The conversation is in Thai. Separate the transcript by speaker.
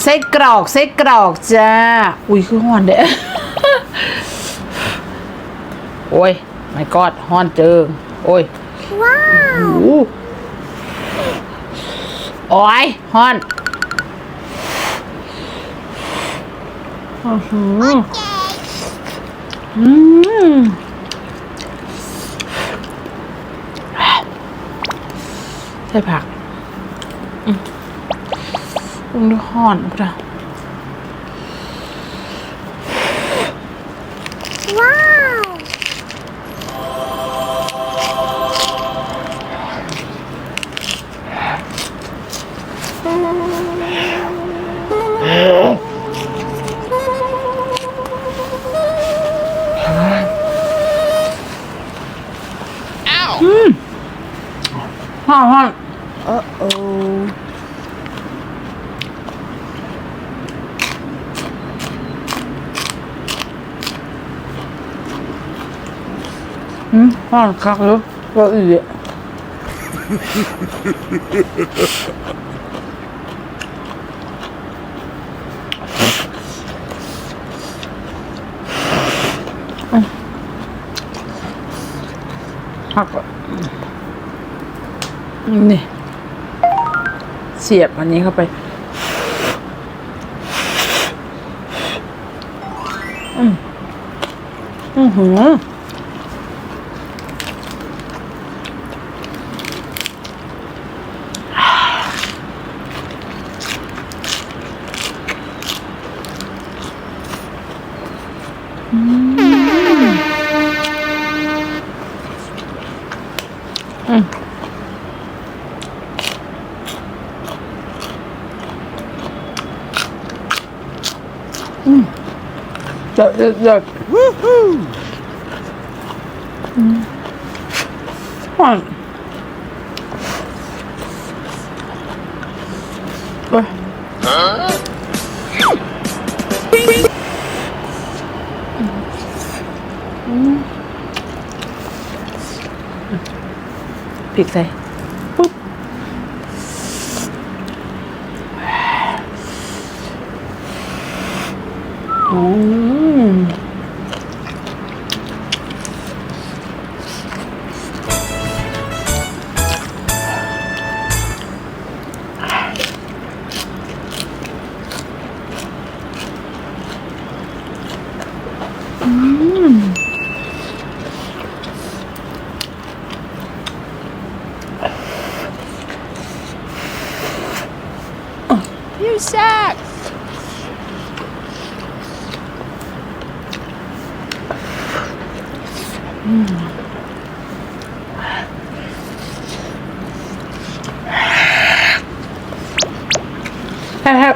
Speaker 1: ไส้กรอกจ้าอุ้ยคือฮ้อนเด้ โอ้ยไม่กอดฮ้อนเจิงโอ้ยว้าวโอ้ยฮ้อนใส่ผักดูฮ้อนจ้ะ
Speaker 2: ว้าว
Speaker 1: ฮ้อน
Speaker 2: โอ้
Speaker 1: ฮ้อนคักเลยก็อีกหักนี่เสียบอันนี้เข้าไปหือเด็ดฮ้อนไปพริกใส่ปุ๊บ
Speaker 2: You suck
Speaker 1: แฮบ